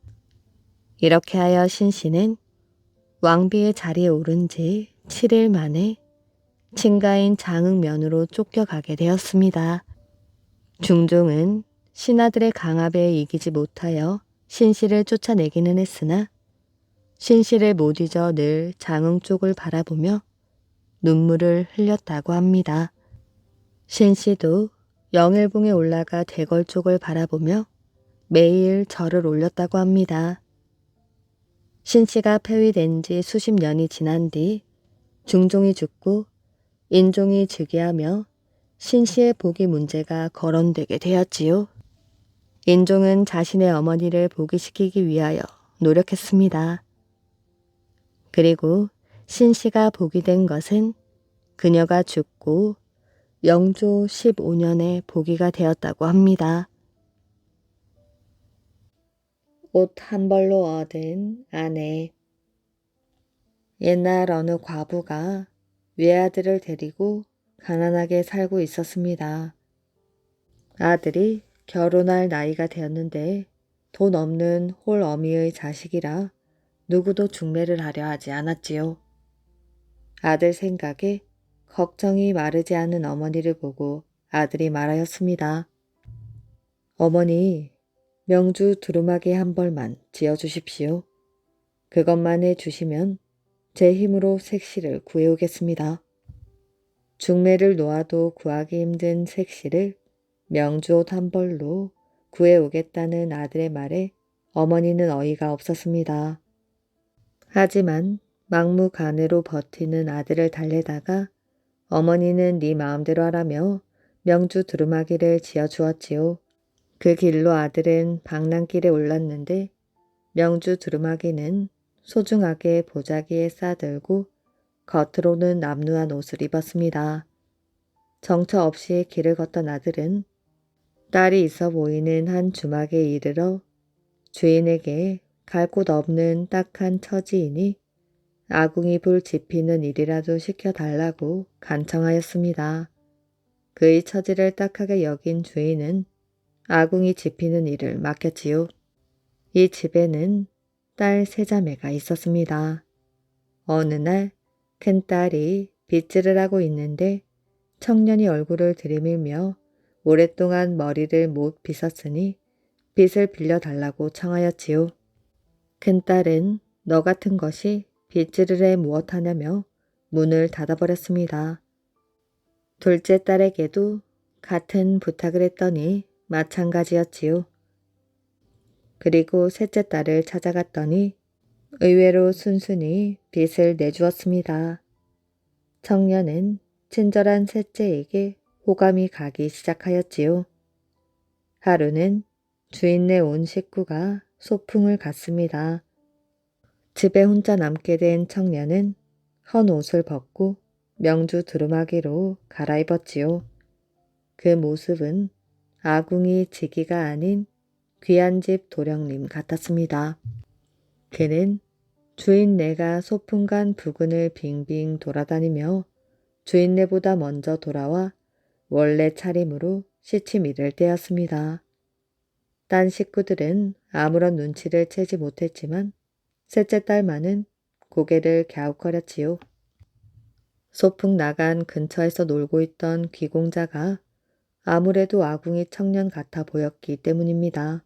이렇게 하여 신씨는 왕비의 자리에 오른 지 7일 만에 친가인 장흥면으로 쫓겨가게 되었습니다. 중종은 신하들의 강압에 이기지 못하여 신씨를 쫓아내기는 했으나 신씨를 못 잊어 늘 장흥 쪽을 바라보며 눈물을 흘렸다고 합니다. 신씨도 영일봉에 올라가 대궐 쪽을 바라보며 매일 절을 올렸다고 합니다. 신씨가 폐위된 지 수십 년이 지난 뒤 중종이 죽고 인종이 즉위하며 신씨의 복위 문제가 거론되게 되었지요. 인종은 자신의 어머니를 복위시키기 위하여 노력했습니다. 그리고 신씨가 복위된 것은 그녀가 죽고 영조 15년에 복위가 되었다고 합니다. 옷 한 벌로 얻은 아내. 옛날 어느 과부가 외아들을 데리고 가난하게 살고 있었습니다. 아들이 결혼할 나이가 되었는데 돈 없는 홀어미의 자식이라 누구도 중매를 하려 하지 않았지요. 아들 생각에 걱정이 마르지 않는 어머니를 보고 아들이 말하였습니다. 어머니, 명주 두루마기 한 벌만 지어주십시오. 그것만 해주시면 제 힘으로 색시를 구해오겠습니다. 중매를 놓아도 구하기 힘든 색시를 명주옷 한 벌로 구해오겠다는 아들의 말에 어머니는 어이가 없었습니다. 하지만 막무가내로 버티는 아들을 달래다가 어머니는 네 마음대로 하라며 명주 두루마기를 지어주었지요. 그 길로 아들은 방랑길에 올랐는데 명주 두루마기는 소중하게 보자기에 싸들고 겉으로는 남루한 옷을 입었습니다. 정처 없이 길을 걷던 아들은 딸이 있어 보이는 한 주막에 이르러 주인에게 갈 곳 없는 딱한 처지이니 아궁이 불 지피는 일이라도 시켜달라고 간청하였습니다. 그의 처지를 딱하게 여긴 주인은 아궁이 지피는 일을 맡겼지요. 이 집에는 딸 세 자매가 있었습니다. 어느 날 큰딸이 빗질을 하고 있는데 청년이 얼굴을 들이밀며 오랫동안 머리를 못 빗었으니 빗을 빌려달라고 청하였지요. 큰딸은 너 같은 것이 빗질을 해 무엇하냐며 문을 닫아버렸습니다. 둘째 딸에게도 같은 부탁을 했더니 마찬가지였지요. 그리고 셋째 딸을 찾아갔더니 의외로 순순히 빚을 내주었습니다. 청년은 친절한 셋째에게 호감이 가기 시작하였지요. 하루는 주인네 온 식구가 소풍을 갔습니다. 집에 혼자 남게 된 청년은 헌 옷을 벗고 명주 두루마기로 갈아입었지요. 그 모습은 아궁이 지기가 아닌 귀한 집 도령님 같았습니다. 그는 주인네가 소풍 간 부근을 빙빙 돌아다니며 주인네보다 먼저 돌아와 원래 차림으로 시치미를 떼었습니다. 딴 식구들은 아무런 눈치를 채지 못했지만 셋째 딸만은 고개를 갸웃거렸지요. 소풍 나간 근처에서 놀고 있던 귀공자가 아무래도 아궁이 청년 같아 보였기 때문입니다.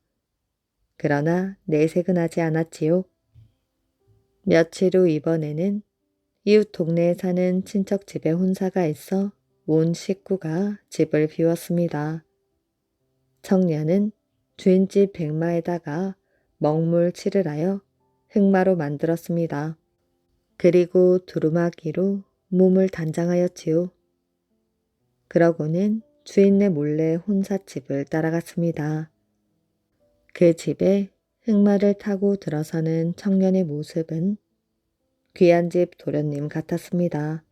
그러나 내색은 하지 않았지요. 며칠 후 이번에는 이웃 동네에 사는 친척 집에 혼사가 있어 온 식구가 집을 비웠습니다. 청년은 주인집 백마에다가 먹물칠을 하여 흑마로 만들었습니다. 그리고 두루마기로 몸을 단장하였지요. 그러고는 주인네 몰래 혼사집을 따라갔습니다. 그 집에 흑마를 타고 들어서는 청년의 모습은 귀한 집 도련님 같았습니다.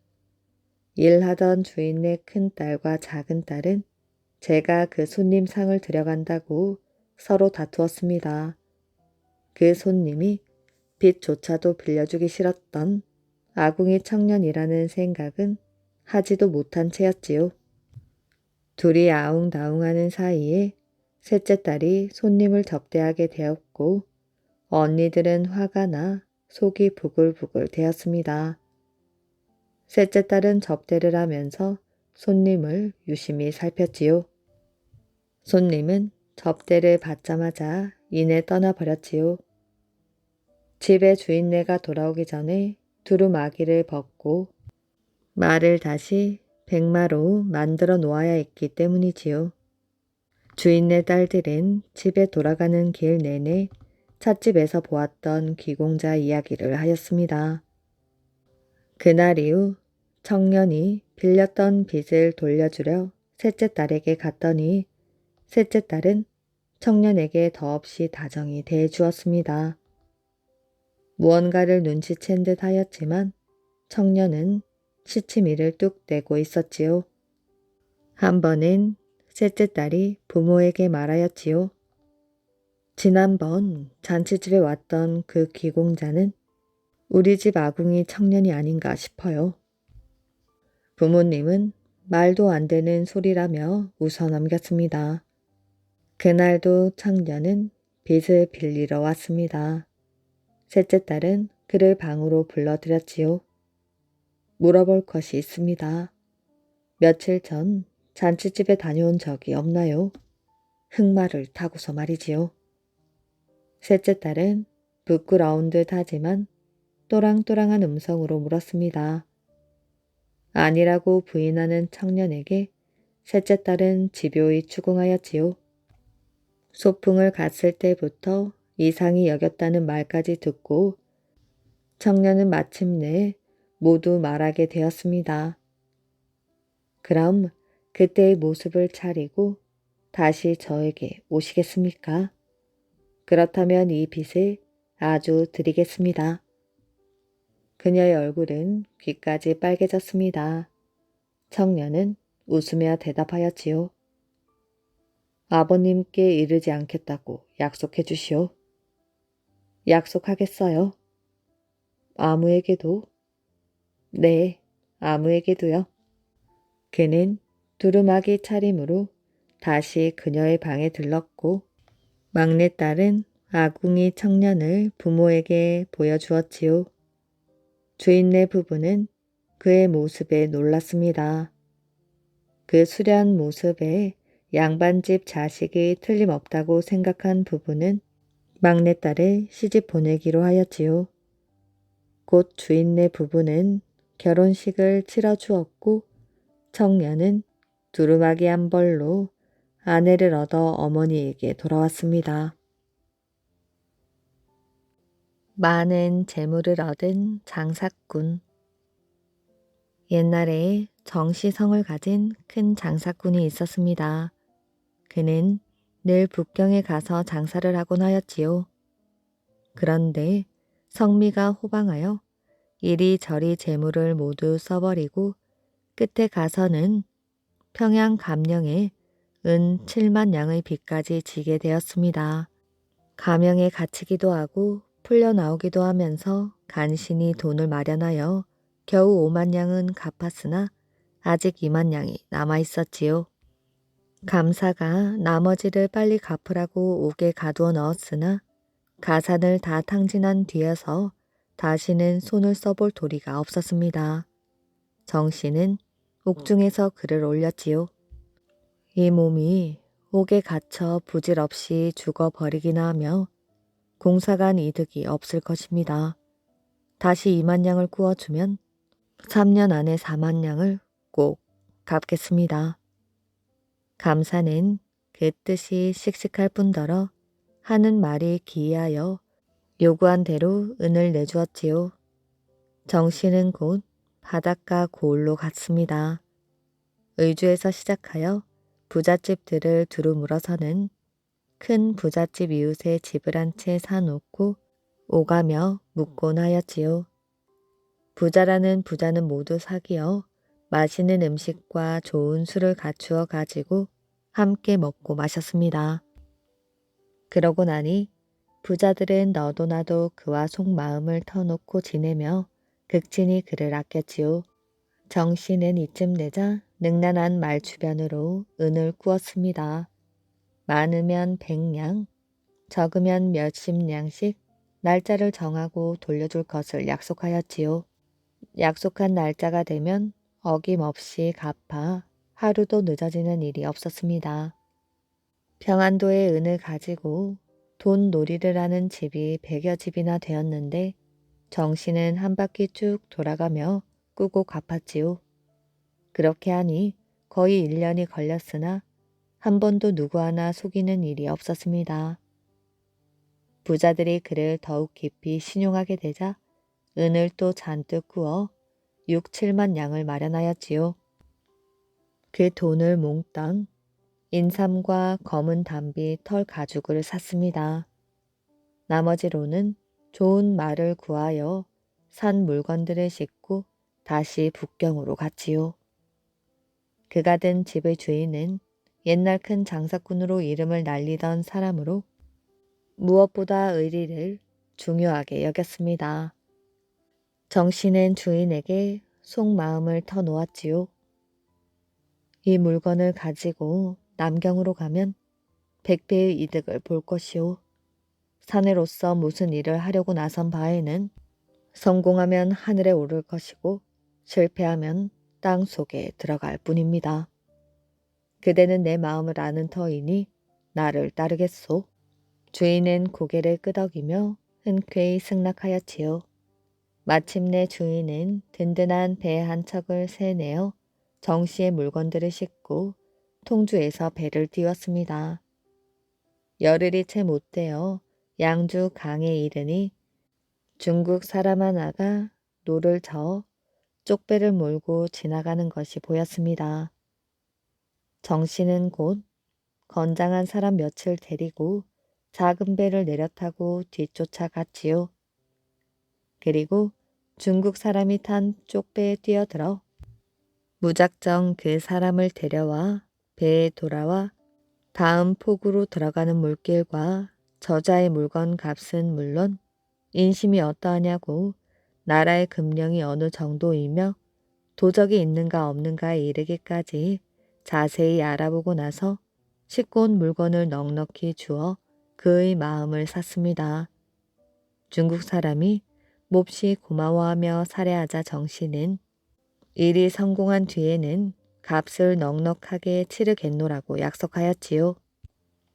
일하던 주인네 큰딸과 작은딸은 제가 그 손님 상을 들여간다고 서로 다투었습니다. 그 손님이 빚조차도 빌려주기 싫었던 아궁이 청년이라는 생각은 하지도 못한 채였지요. 둘이 아웅다웅하는 사이에 셋째 딸이 손님을 접대하게 되었고 언니들은 화가 나 속이 부글부글 되었습니다. 셋째 딸은 접대를 하면서 손님을 유심히 살폈지요. 손님은 접대를 받자마자 이내 떠나버렸지요. 집의 주인네가 돌아오기 전에 두루마기를 벗고 말을 다시 백마로 만들어 놓아야 했기 때문이지요. 주인네 딸들은 집에 돌아가는 길 내내 찻집에서 보았던 귀공자 이야기를 하였습니다. 그날 이후 청년이 빌렸던 빚을 돌려주려 셋째 딸에게 갔더니 셋째 딸은 청년에게 더없이 다정히 대해주었습니다. 무언가를 눈치챈 듯 하였지만 청년은 시치미를 뚝 떼고 있었지요. 한 번은 셋째 딸이 부모에게 말하였지요. 지난번 잔치집에 왔던 그 귀공자는 우리 집 아궁이 청년이 아닌가 싶어요. 부모님은 말도 안 되는 소리라며 웃어 넘겼습니다. 그날도 청년은 빚을 빌리러 왔습니다. 셋째 딸은 그를 방으로 불러들였지요. 물어볼 것이 있습니다. 며칠 전 잔치집에 다녀온 적이 없나요? 흑마를 타고서 말이지요. 셋째 딸은 부끄러운 듯 하지만 또랑또랑한 음성으로 물었습니다. 아니라고 부인하는 청년에게 셋째 딸은 집요히 추궁하였지요. 소풍을 갔을 때부터 이상히 여겼다는 말까지 듣고 청년은 마침내 모두 말하게 되었습니다. 그럼 그때의 모습을 차리고 다시 저에게 오시겠습니까? 그렇다면 이 빚을 아주 드리겠습니다. 그녀의 얼굴은 귀까지 빨개졌습니다. 청년은 웃으며 대답하였지요. 아버님께 이르지 않겠다고 약속해 주시오. 약속하겠어요. 아무에게도? 네, 아무에게도요. 그는 두루마기 차림으로 다시 그녀의 방에 들렀고 막내딸은 아궁이 청년을 부모에게 보여주었지요. 주인네 부부는 그의 모습에 놀랐습니다. 그 수려한 모습에 양반집 자식이 틀림없다고 생각한 부부는 막내딸을 시집 보내기로 하였지요. 곧 주인네 부부는 결혼식을 치러주었고 청년은 두루마기 한 벌로 아내를 얻어 어머니에게 돌아왔습니다. 많은 재물을 얻은 장사꾼. 옛날에 정시성을 가진 큰 장사꾼이 있었습니다. 그는 늘 북경에 가서 장사를 하곤 하였지요. 그런데 성미가 호방하여 이리저리 재물을 모두 써버리고 끝에 가서는 평양 감령에 은 7만 양의 빚까지 지게 되었습니다. 가명에 갇히기도 하고 풀려나오기도 하면서 간신히 돈을 마련하여 겨우 5만 양은 갚았으나 아직 2만 양이 남아있었지요. 감사가 나머지를 빨리 갚으라고 옥에 가두어 넣었으나 가산을 다 탕진한 뒤여서 다시는 손을 써볼 도리가 없었습니다. 정 씨는 옥중에서 글을 올렸지요. 이 몸이 옥에 갇혀 부질없이 죽어버리기나 하며 공사간 이득이 없을 것입니다. 다시 2만 냥을 구워주면 3년 안에 4만 냥을 꼭 갚겠습니다. 감사는 그 뜻이 씩씩할 뿐더러 하는 말이 기이하여 요구한 대로 은을 내주었지요. 정 씨는 곧 바닷가 고을로 갔습니다. 의주에서 시작하여 부잣집들을 두루 물어서는 큰 부잣집 이웃의 집을 한 채 사놓고 오가며 묵곤 하였지요. 부자라는 부자는 모두 사귀어 맛있는 음식과 좋은 술을 갖추어 가지고 함께 먹고 마셨습니다. 그러고 나니 부자들은 너도 나도 그와 속마음을 터놓고 지내며 극진히 그를 아꼈지요. 정 씨는 이쯤 되자 능란한 말 주변으로 은을 꾸었습니다. 많으면 100냥, 적으면 몇십 냥씩 날짜를 정하고 돌려줄 것을 약속하였지요. 약속한 날짜가 되면 어김없이 갚아 하루도 늦어지는 일이 없었습니다. 평안도의 은을 가지고 돈 놀이를 하는 집이 100여 집이나 되었는데 정 씨는 한 바퀴 쭉 돌아가며 꾸고 갚았지요. 그렇게 하니 거의 1년이 걸렸으나 한 번도 누구 하나 속이는 일이 없었습니다. 부자들이 그를 더욱 깊이 신용하게 되자 은을 또 잔뜩 구워 6, 7만 냥을 마련하였지요. 그 돈을 몽땅 인삼과 검은 담비 털 가죽을 샀습니다. 나머지로는 좋은 말을 구하여 산 물건들을 싣고 다시 북경으로 갔지요. 그가 든 집의 주인은 옛날 큰 장사꾼으로 이름을 날리던 사람으로 무엇보다 의리를 중요하게 여겼습니다. 정 씨는 주인에게 속마음을 터놓았지요. 이 물건을 가지고 남경으로 가면 100배의 이득을 볼 것이오. 사내로서 무슨 일을 하려고 나선 바에는 성공하면 하늘에 오를 것이고 실패하면 땅 속에 들어갈 뿐입니다. 그대는 내 마음을 아는 터이니 나를 따르겠소. 주인은 고개를 끄덕이며 흔쾌히 승낙하였지요. 마침내 주인은 든든한 배 한 척을 세내어 정 씨의 물건들을 싣고 통주에서 배를 띄웠습니다. 열흘이 채 못되어 양주 강에 이르니 중국 사람 하나가 노를 저어 쪽배를 몰고 지나가는 것이 보였습니다. 정 씨는 곧 건장한 사람 몇을 데리고 작은 배를 내려타고 뒤쫓아 갔지요. 그리고 중국 사람이 탄 쪽배에 뛰어들어 무작정 그 사람을 데려와 배에 돌아와 다음 폭으로 들어가는 물길과 저자의 물건 값은 물론 인심이 어떠하냐고 나라의 금령이 어느 정도이며 도적이 있는가 없는가에 이르기까지 자세히 알아보고 나서 싣고 온 물건을 넉넉히 주어 그의 마음을 샀습니다. 중국 사람이 몹시 고마워하며 살해하자 정 씨는 일이 성공한 뒤에는 값을 넉넉하게 치르겠노라고 약속하였지요.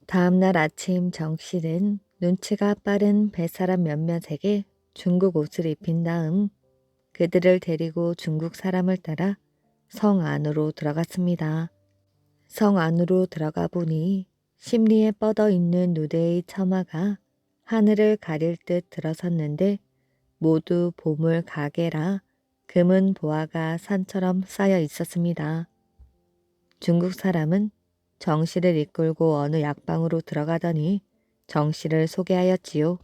다음날 아침 정 씨는 눈치가 빠른 뱃사람 몇몇에게 중국 옷을 입힌 다음 그들을 데리고 중국 사람을 따라 성 안으로 들어갔습니다. 성 안으로 들어가 보니 심리에 뻗어 있는 누대의 처마가 하늘을 가릴 듯 들어섰는데 모두 보물 가게라 금은 보화가 산처럼 쌓여 있었습니다. 중국 사람은 정 씨를 이끌고 어느 약방으로 들어가더니 정 씨를 소개하였지요.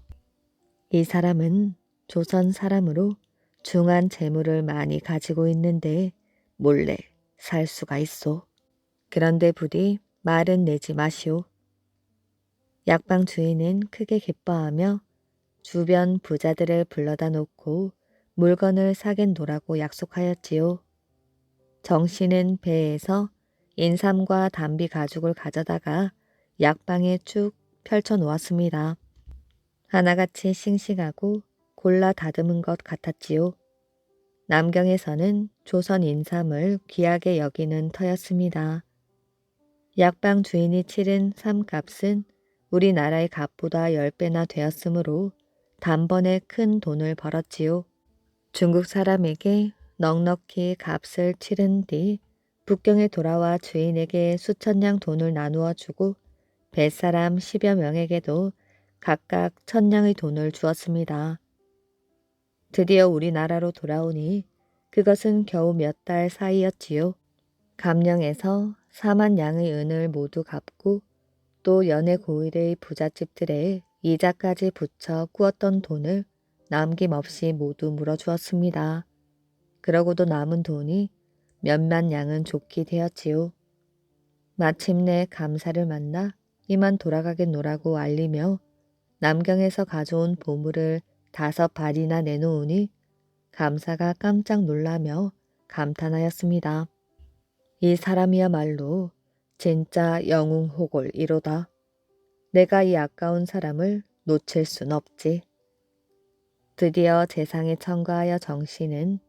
이 사람은 조선 사람으로 중한 재물을 많이 가지고 있는데 몰래 살 수가 있소. 그런데 부디 말은 내지 마시오. 약방 주인은 크게 기뻐하며 주변 부자들을 불러다 놓고 물건을 사겠노라고 약속하였지요. 정 씨는 배에서 인삼과 담비 가죽을 가져다가 약방에 쭉 펼쳐 놓았습니다. 하나같이 싱싱하고 골라 다듬은 것 같았지요. 남경에서는 조선 인삼을 귀하게 여기는 터였습니다. 약방 주인이 치른 삼값은 우리나라의 값보다 10배나 되었으므로 단번에 큰 돈을 벌었지요. 중국 사람에게 넉넉히 값을 치른 뒤 북경에 돌아와 주인에게 수천냥 돈을 나누어 주고 뱃사람 10여 명에게도 각각 1,000냥의 돈을 주었습니다. 드디어 우리나라로 돌아오니 그것은 겨우 몇 달 사이였지요. 감령에서 4만 양의 은을 모두 갚고 또 연해 고을의 부잣집들에 이자까지 붙여 꾸었던 돈을 남김없이 모두 물어주었습니다. 그러고도 남은 돈이 몇만 양은 좋게 되었지요. 마침내 감사를 만나 이만 돌아가겠노라고 알리며 남경에서 가져온 보물을 5발이나 내놓으니 감사가 깜짝 놀라며 감탄하였습니다. 이 사람이야말로 진짜 영웅호골이로다. 내가 이 아까운 사람을 놓칠 순 없지. 드디어 재상에 청구하여 정씨는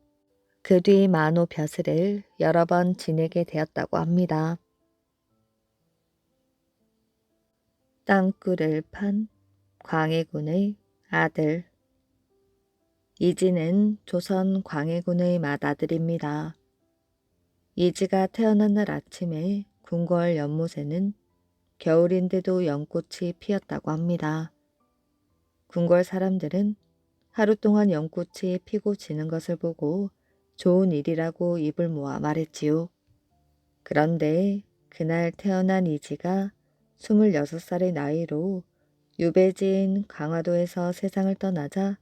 그 뒤 만호 벼슬을 여러 번 지내게 되었다고 합니다. 땅굴을 판 광해군의 아들. 이지는 조선 광해군의 맏아들입니다. 이지가 태어난 날 아침에 궁궐 연못에는 겨울인데도 연꽃이 피었다고 합니다. 궁궐 사람들은 하루 동안 연꽃이 피고 지는 것을 보고 좋은 일이라고 입을 모아 말했지요. 그런데 그날 태어난 이지가 26살의 나이로 유배지인 강화도에서 세상을 떠나자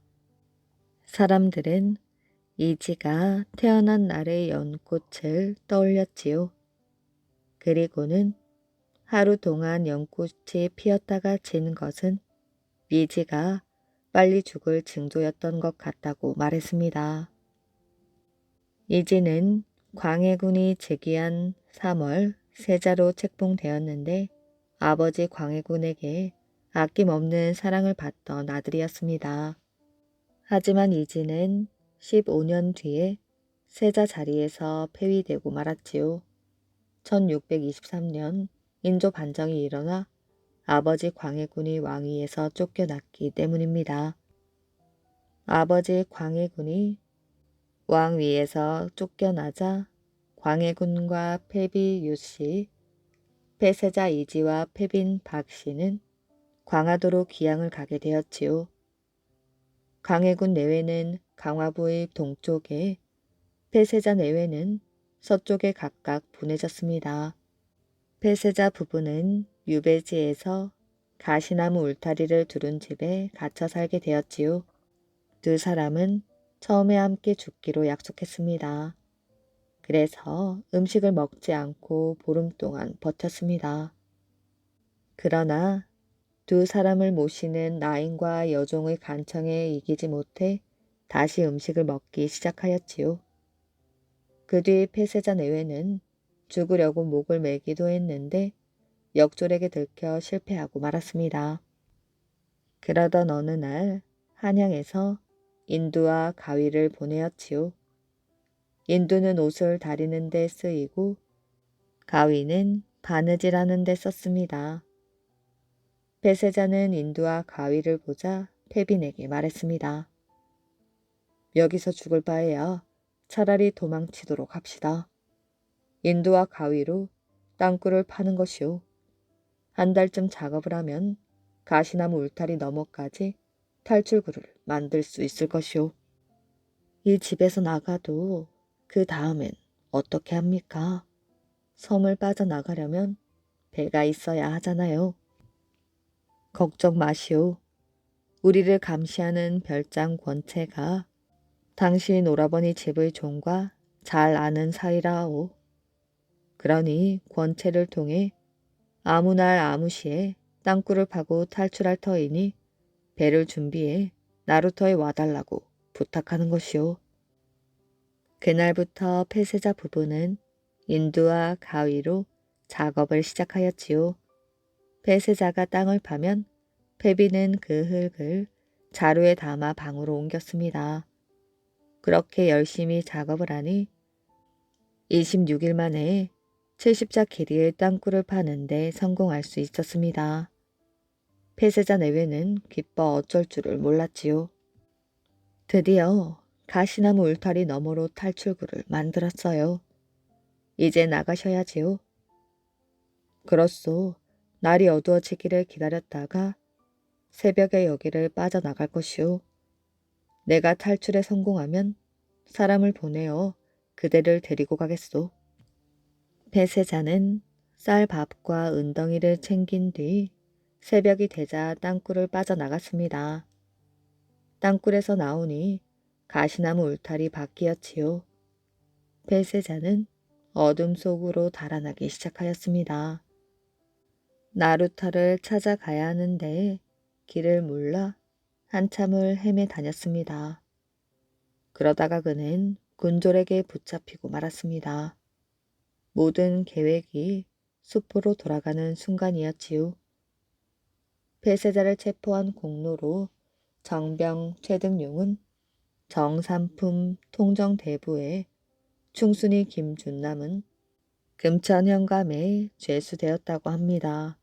사람들은 이지가 태어난 날의 연꽃을 떠올렸지요. 그리고는 하루 동안 연꽃이 피었다가 진 것은 이지가 빨리 죽을 징조였던 것 같다고 말했습니다. 이지는 광해군이 즉위한 3월 세자로 책봉되었는데 아버지 광해군에게 아낌없는 사랑을 받던 아들이었습니다. 하지만 이지는 15년 뒤에 세자 자리에서 폐위되고 말았지요. 1623년 인조 반정이 일어나 아버지 광해군이 왕위에서 쫓겨났기 때문입니다. 아버지 광해군이 왕위에서 쫓겨나자 광해군과 패비 유씨, 폐세자 이지와 패빈 박씨는 광화도로 귀향을 가게 되었지요. 광해군 내외는 강화부의 동쪽에, 폐세자 내외는 서쪽에 각각 보내졌습니다. 폐세자 부부는 유배지에서 가시나무 울타리를 두른 집에 갇혀 살게 되었지요. 두 사람은 처음에 함께 죽기로 약속했습니다. 그래서 음식을 먹지 않고 보름 동안 버텼습니다. 그러나 두 사람을 모시는 나인과 여종의 간청에 이기지 못해 다시 음식을 먹기 시작하였지요. 그 뒤 폐세자 내외는 죽으려고 목을 매기도 했는데 역졸에게 들켜 실패하고 말았습니다. 그러던 어느 날 한양에서 인두와 가위를 보내었지요. 인두는 옷을 다리는 데 쓰이고 가위는 바느질하는 데 썼습니다. 폐세자는 인두와 가위를 보자 패빈에게 말했습니다. 여기서 죽을 바에야 차라리 도망치도록 합시다. 인두와 가위로 땅굴을 파는 것이오. 한 달쯤 작업을 하면 가시나무 울타리 너머까지 탈출구를 만들 수 있을 것이오. 이 집에서 나가도 그 다음엔 어떻게 합니까? 섬을 빠져나가려면 배가 있어야 하잖아요. 걱정 마시오. 우리를 감시하는 별장 권체가 당신 오라버니 집의 종과 잘 아는 사이라 하오. 그러니 권체를 통해 아무 날 아무 시에 땅굴을 파고 탈출할 터이니 배를 준비해 나루터에 와달라고 부탁하는 것이오. 그날부터 폐세자 부부는 인두와 가위로 작업을 시작하였지요. 폐쇄자가 땅을 파면 페비는 그 흙을 자루에 담아 방으로 옮겼습니다. 그렇게 열심히 작업을 하니 26일 만에 70자 길이의 땅굴을 파는데 성공할 수 있었습니다. 폐쇄자 내외는 기뻐 어쩔 줄을 몰랐지요. 드디어 가시나무 울타리 너머로 탈출구를 만들었어요. 이제 나가셔야지요. 그렇소. 날이 어두워지기를 기다렸다가 새벽에 여기를 빠져나갈 것이오. 내가 탈출에 성공하면 사람을 보내어 그대를 데리고 가겠소. 폐쇄자는 쌀밥과 은덩이를 챙긴 뒤 새벽이 되자 땅굴을 빠져나갔습니다. 땅굴에서 나오니 가시나무 울타리 밖이었지요. 폐쇄자는 어둠 속으로 달아나기 시작하였습니다. 나루타를 찾아가야 하는데 길을 몰라 한참을 헤매 다녔습니다. 그러다가 그는 곤졸에게 붙잡히고 말았습니다. 모든 계획이 수포로 돌아가는 순간이었지요. 폐쇄자를 체포한 공로로 정병 최등용은 정삼품 통정대부에 충순이 김준남은 금천 현감에 죄수되었다고 합니다.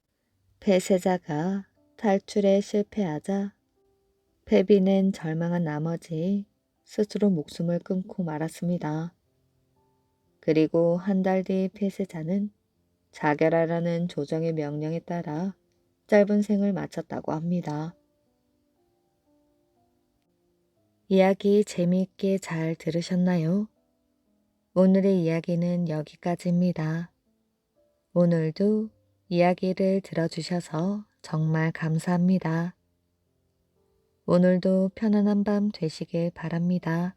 폐쇄자가 탈출에 실패하자 페비는 절망한 나머지 스스로 목숨을 끊고 말았습니다. 그리고 한 달 뒤 폐쇄자는 자결하라는 조정의 명령에 따라 짧은 생을 마쳤다고 합니다. 이야기 재미있게 잘 들으셨나요? 오늘의 이야기는 여기까지입니다. 오늘도 이야기를 들어주셔서 정말 감사합니다. 오늘도 편안한 밤 되시길 바랍니다.